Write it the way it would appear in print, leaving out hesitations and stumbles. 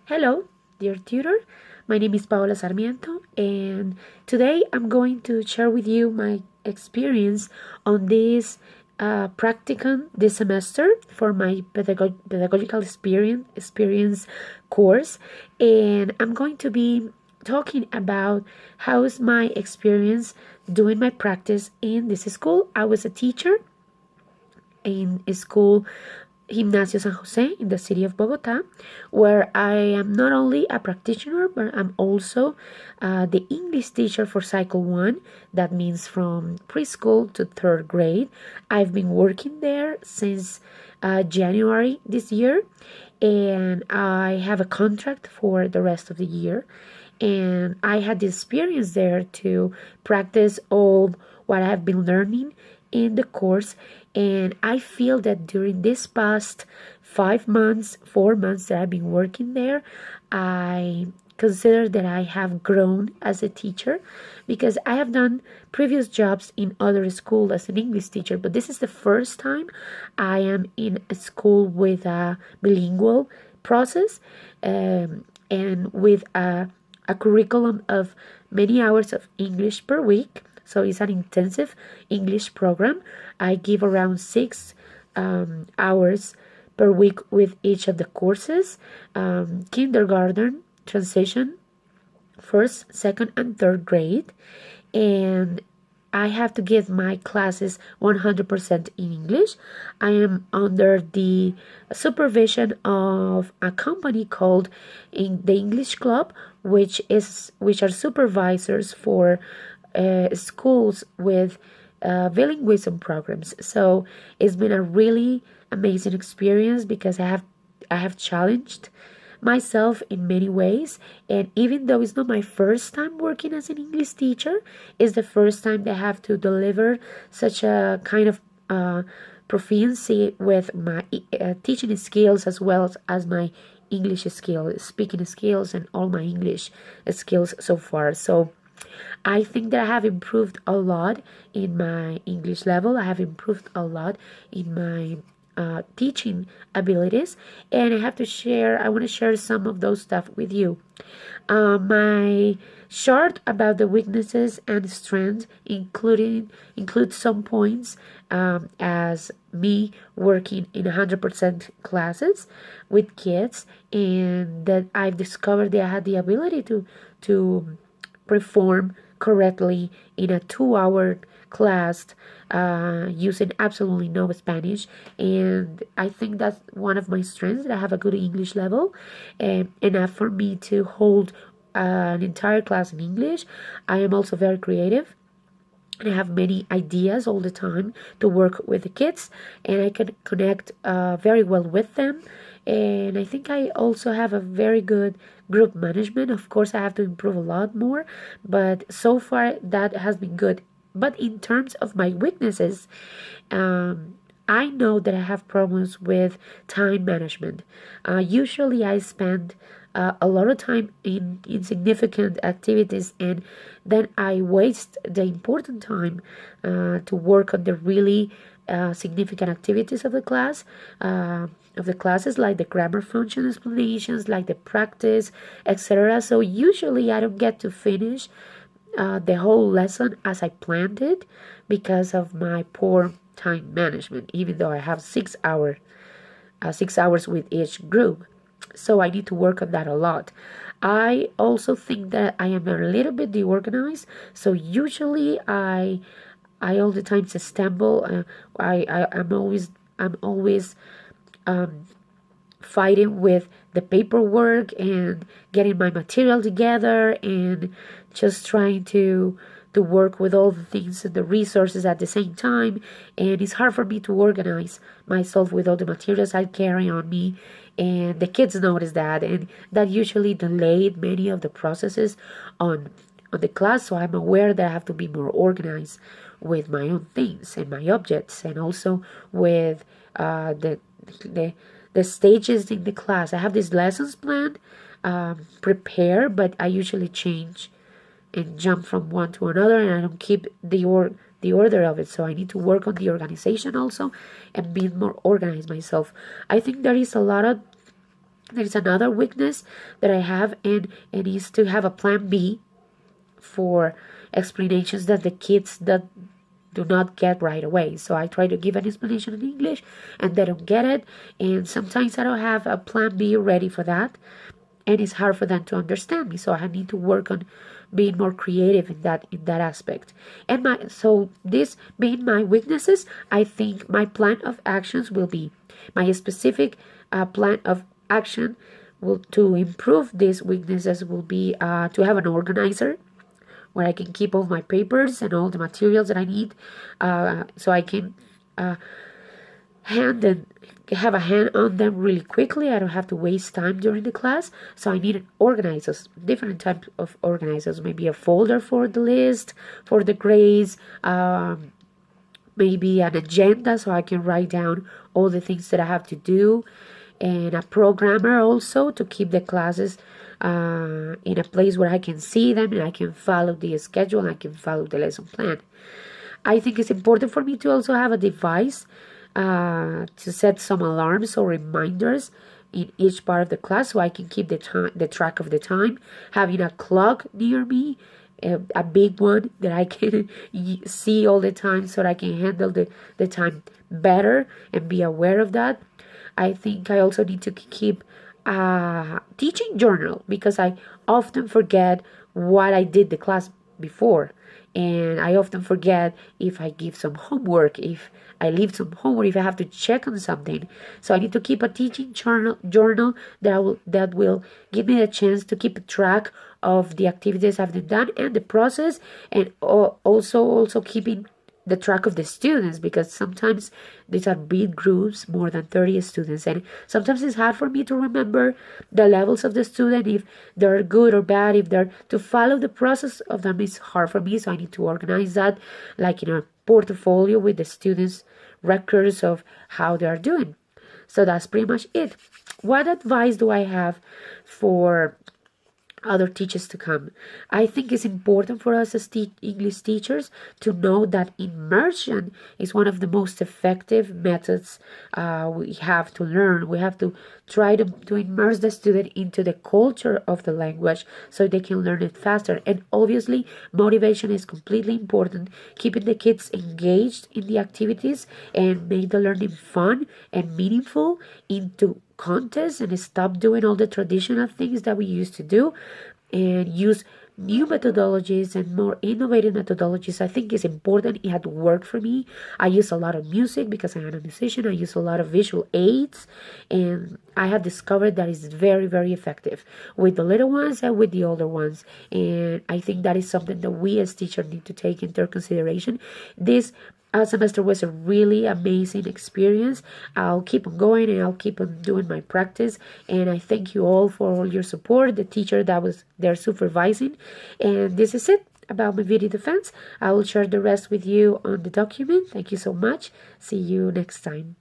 Hello, dear tutor. My name is Paola Sarmiento, and today I'm going to share with you my experience on this practicum this semester for my pedagogical experience course. And I'm going to be talking about how's my experience doing my practice in this school. I was a teacher in a school Gimnasio San Jose in the city of Bogota, where I am not only a practitioner, but I'm also the English teacher for Cycle 1. That means from preschool to third grade. I've been working there since January this year, and I have a contract for the rest of the year. And I had the experience there to practice all what I have been learning in the course. And I feel that during this past 5 months, 4 months that I've been working there, I consider that I have grown as a teacher because I have done previous jobs in other schools as an English teacher, but this is the first time I am in a school with a bilingual process, and with a curriculum of many hours of English per week. So it's an intensive English program. I give around 6 hours per week with each of the courses: kindergarten, transition, first, second, and third grade. And I have to give my classes 100% in English. I am under the supervision of a company called in the English Club, which are supervisors for schools with bilingualism programs. So it's been a really amazing experience because I have challenged myself in many ways. And even though it's not my first time working as an English teacher, it's the first time that I have to deliver such a kind of proficiency with my teaching skills as well as my English skills, speaking skills, and all my English skills so far. So I think that I have improved a lot in my English level. I have improved a lot in my teaching abilities, and I want to share some of those stuff with you. My short about the weaknesses and strengths, include some points, as me working in 100% classes with kids, and that I've discovered that I had the ability to perform correctly in a 2 hour class, using absolutely no Spanish. And I think that's one of my strengths, that I have a good English level, enough for me to hold an entire class in English. I am also very creative, and I have many ideas all the time to work with the kids, and I can connect very well with them. And I think I also have a very good group management. Of course, I have to improve a lot more, but so far that has been good. But in terms of my weaknesses, I know that I have problems with time management. Usually, I spend a lot of time in insignificant activities, and then I waste the important time to work on the really significant activities of the class. Of the classes, like the grammar function explanations, like the practice, etc. So usually I don't get to finish the whole lesson as I planned it because of my poor time management, even though I have 6 hours with each group. So I need to work on that a lot. I also think that I am a little bit deorganized. So usually I all the time stumble. I'm always fighting with the paperwork and getting my material together, and just trying to work with all the things and the resources at the same time. And it's hard for me to organize myself with all the materials I carry on me, and the kids notice that, and that usually delayed many of the processes on the class. So I'm aware that I have to be more organized with my own things and my objects, and also with the the stages in the class. I have these lessons planned, prepare, but I usually change and jump from one to another, and I don't keep the order of it. So I need to work on the organization also, and being more organized myself. I think there is a lot of There is another weakness that I have, and it is to have a plan B for explanations that the kids that do not get right away. So I try to give an explanation in English and they don't get it, and sometimes I don't have a plan B ready for that, and it's hard for them to understand me. So I need to work on being more creative in that aspect. And this being my weaknesses, I think my plan of actions will be my specific plan of action will to improve these weaknesses will be to have an organizer where I can keep all my papers and all the materials that I need, so I can hand and have a hand on them really quickly. I don't have to waste time during the class. So I need organizers, different types of organizers, maybe a folder for the list, for the grades, maybe an agenda so I can write down all the things that I have to do, and a programmer also to keep the classes in a place where I can see them and I can follow the schedule and I can follow the lesson plan. I think it's important for me to also have a device to set some alarms or reminders in each part of the class so I can keep the track of the time. Having a clock near me, a big one that I can see all the time so that I can handle the time better and be aware of that. I think I also need to keep a teaching journal because I often forget what I did the class before, and I often forget if I give some homework, if I leave some homework, if I have to check on something. So I need to keep a teaching journal that will give me a chance to keep track of the activities I've done and the process, and also keeping the track of the students, because sometimes these are big groups, more than 30 students, and sometimes it's hard for me to remember the levels of the student, if they're good or bad, if they're to follow the process of them is hard for me. So I need to organize that like in a portfolio with the students records of how they are doing. So that's pretty much it. What advice do I have for other teachers to come? I think it's important for us as English teachers to know that immersion is one of the most effective methods we have to learn. We have to try to immerse the student into the culture of the language so they can learn it faster. And obviously, motivation is completely important, keeping the kids engaged in the activities and make the learning fun and meaningful into contests, and stop doing all the traditional things that we used to do and use new methodologies and more innovative methodologies. I think it's important. It had worked for me. I use a lot of music because I am a musician. I use a lot of visual aids, and I have discovered that it's very, very effective with the little ones and with the older ones. And I think that is something that we as teachers need to take into consideration. This semester was a really amazing experience. I'll keep on going and I'll keep on doing my practice. And I thank you all for all your support, the teacher that was there supervising. And this is it about my video defense. I will share the rest with you on the document. Thank you so much. See you next time.